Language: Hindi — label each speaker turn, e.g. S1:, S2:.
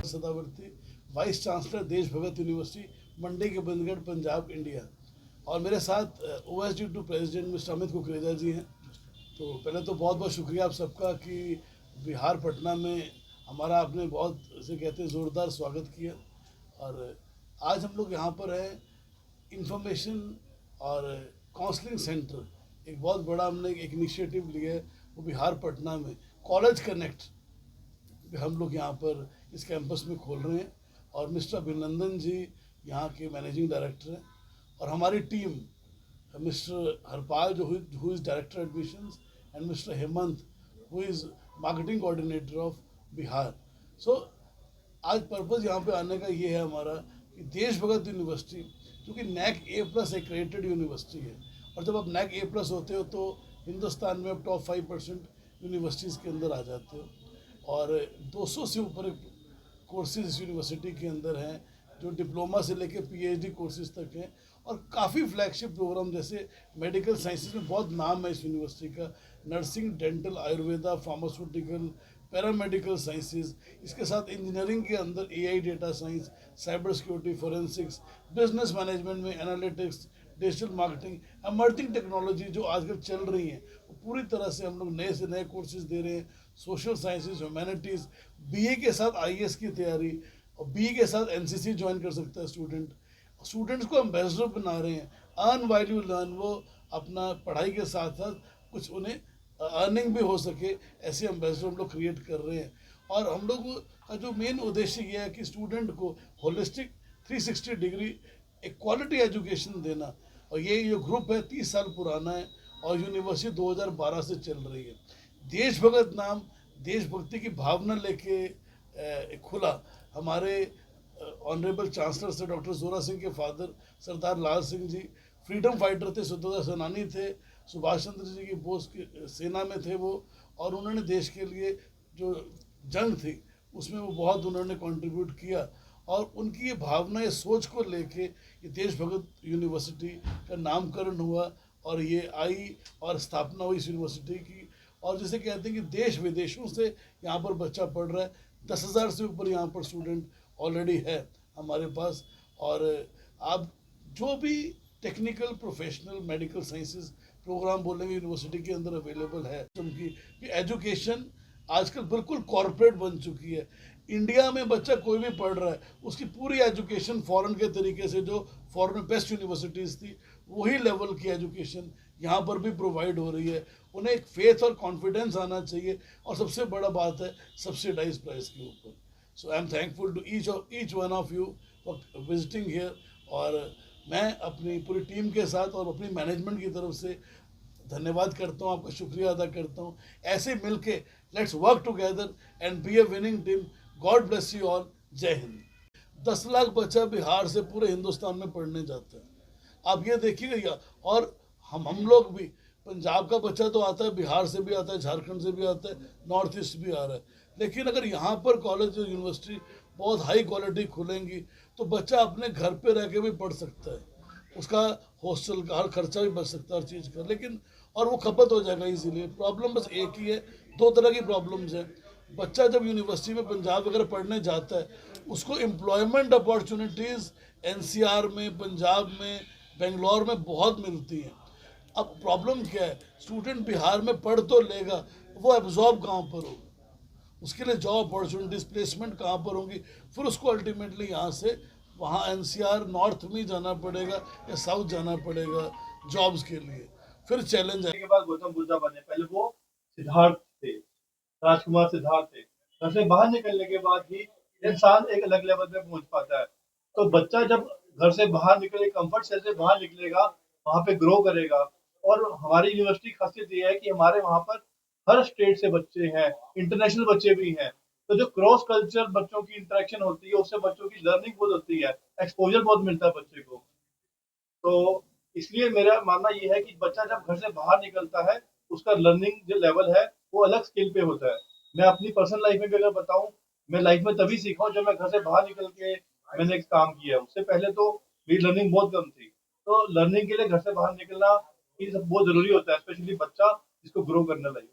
S1: सदावर्ती, वाइस चांसलर देश भगत यूनिवर्सिटी मंडी के बंदगढ़, पंजाब, इंडिया। और मेरे साथ OSD2 president mister Amit Kukreja ji हैं। तो पहले तो बहुत बहुत शुक्रिया आप सबका कि बिहार पटना में हमारा आपने बहुत से कहते हैं ज़ोरदार स्वागत किया। और आज हम लोग यहाँ पर हैं इंफॉर्मेशन और काउंसलिंग सेंटर, एक बहुत बड़ा हमने एक इनिशिएटिव लिया है, वो बिहार पटना में कॉलेज कनेक्ट हम लोग यहाँ पर इस कैंपस में खोल रहे हैं। और मिस्टर अभिनंदन जी यहाँ के मैनेजिंग डायरेक्टर हैं, और हमारी टीम मिस्टर हरपाल जो who is director admissions and mister Hemant who is marketing coordinator of Bihar. So आज पर्पज़ यहाँ पे आने का ये है हमारा कि देश भगत यूनिवर्सिटी क्योंकि NAC A+ एक्रेडिटेड यूनिवर्सिटी है, और जब आप NAC A+ होते हो तो हिंदुस्तान में आप टॉप 5% यूनिवर्सिटीज़ के अंदर आ जाते हो। और 200 से ऊपर कोर्सेज इस यूनिवर्सिटी के अंदर हैं, जो डिप्लोमा से लेकर PhD कोर्सेज तक हैं। और काफ़ी फ्लैगशिप प्रोग्राम जैसे मेडिकल साइंसेज में बहुत नाम है इस यूनिवर्सिटी का, nursing, dental, Ayurveda, pharmaceutical, paramedical sciences. इसके साथ इंजीनियरिंग के अंदर AI, data science, cyber security, forensics, business management में analytics, digital marketing, emerging technology जो आजकल चल रही हैं, वो पूरी तरह से हम लोग नए से नए कोर्सेज दे रहे हैं। सोशल साइंसेज, ह्यूमैनिटीज़, BA के साथ IAS की तैयारी, और BA के साथ NCC ज्वाइन कर सकता है स्टूडेंट्स को एम्बेसडर बना रहे हैं। अर्न वाइल यू लर्न, वो अपना पढ़ाई के साथ साथ कुछ उन्हें अर्निंग भी हो सके, ऐसे एम्बेसडर हम लोग क्रिएट कर रहे हैं। और हम लोग का जो मेन उद्देश्य ये है कि स्टूडेंट को होलिस्टिक 360 डिग्री एक क्वालिटी एजुकेशन देना। और ये जो ग्रुप है 30 साल पुराना है, और यूनिवर्सिटी 2012 से चल रही है। देशभगत नाम देशभक्ति की भावना लेके खुला। हमारे ऑनरेबल चांसलर से डॉक्टर जोरा सिंह के फादर सरदार लाल सिंह जी फ्रीडम फाइटर थे, स्वतंत्रता सेनानी थे, सुभाष चंद्र जी की बोस की सेना में थे वो। और उन्होंने देश के लिए जो जंग थी उसमें वो बहुत उन्होंने कंट्रीब्यूट किया। और उनकी ये भावना, ये सोच को लेके ये देशभगत यूनिवर्सिटी का नामकरण हुआ, और ये आई और स्थापना हुई इस यूनिवर्सिटी की। और जैसे कहते हैं कि देश विदेशों से यहाँ पर बच्चा पढ़ रहा है, 10,000 से ऊपर यहाँ पर स्टूडेंट ऑलरेडी है हमारे पास। और आप जो भी technical, professional, medical sciences programme बोलेंगे यूनिवर्सिटी के अंदर अवेलेबल है। क्योंकि एजुकेशन आजकल बिल्कुल कॉरपोरेट बन चुकी है। इंडिया में बच्चा कोई भी पढ़ रहा है, उसकी पूरी एजुकेशन फॉरेन के तरीके से, जो फॉरेन में बेस्ट यूनिवर्सिटीज़ थी वही लेवल की एजुकेशन यहाँ पर भी प्रोवाइड हो रही है। उन्हें एक फेथ और कॉन्फिडेंस आना चाहिए, और सबसे बड़ा बात है सब्सिडाइज प्राइस के ऊपर। So I am thankful to each one of you for visiting here. और मैं अपनी पूरी टीम के साथ और अपनी मैनेजमेंट की तरफ से धन्यवाद करता हूँ, आपका शुक्रिया अदा करता हूँ। ऐसे मिलके let's work together and be a winning team. God bless you all. जय हिंद। 10 लाख बच्चा बिहार से पूरे हिंदुस्तान में पढ़ने जाता है, आप ये देखिएगा। और हम लोग भी, पंजाब का बच्चा तो आता है, बिहार से भी आता है, झारखंड से भी आता है, नॉर्थ ईस्ट भी आ रहा है। लेकिन अगर यहाँ पर कॉलेज और यूनिवर्सिटी बहुत हाई क्वालिटी खुलेंगी तो बच्चा अपने घर पे रह के भी पढ़ सकता है, उसका हॉस्टल का हर खर्चा भी बच सकता है हर चीज़ का। लेकिन और वो खपत हो जाएगा इजीली। प्रॉब्लम बस एक ही है, 2 तरह की प्रॉब्लम्स हैं। बच्चा जब यूनिवर्सिटी में पंजाब वगैरह पढ़ने जाता है, उसको एम्प्लॉयमेंट अपॉर्चुनिटीज़ NCR में, पंजाब में, बेंगलोर में बहुत मिलती हैं। अब प्रॉब्लम क्या है, स्टूडेंट बिहार में पढ़ तो लेगा, वो एब्जॉर्ब कहाँ पर होगा, उसके लिए जॉब अपॉर्चुनिटीज, प्लेसमेंट कहाँ पर होंगी। फिर उसको अल्टीमेटली यहाँ से वहाँ NCR नॉर्थ में जाना पड़ेगा या साउथ जाना पड़ेगा जॉब्स के लिए। फिर चैलेंज है।
S2: के बाद गौतम बुद्धा बने, पहले वो सिद्धार्थ थे, राजकुमार सिद्धार्थ थे। घर से बाहर निकलने के बाद ही इंसान एक अलग लेवल पे पहुंच पाता है। तो बच्चा जब घर से बाहर निकले, कंफर्ट सेल से बाहर निकलेगा, वहाँ पे ग्रो करेगा। और हमारी यूनिवर्सिटी की खासियत ये है कि हमारे वहाँ पर हर स्टेट से बच्चे हैं, इंटरनेशनल बच्चे भी हैं। तो जो क्रॉस कल्चर बच्चों की इंटरेक्शन होती है, उससे बच्चों की लर्निंग बहुत होती है, एक्सपोजर बहुत मिलता है बच्चे को। तो इसलिए मेरा मानना ये है कि बच्चा जब घर से बाहर निकलता है, उसका लर्निंग जो लेवल है वो अलग स्किल पे होता है। मैं अपनी पर्सनल लाइफ में भी अगर बताऊं, मैं लाइफ में तभी सीखा हूं जब मैं घर से बाहर निकल के मैंने एक काम किया। उससे पहले तो मेरी लर्निंग बहुत कम थी। तो लर्निंग के लिए घर से बाहर निकलना ये सब बहुत जरूरी होता है, स्पेशली बच्चा जिसको ग्रो करना चाहिए।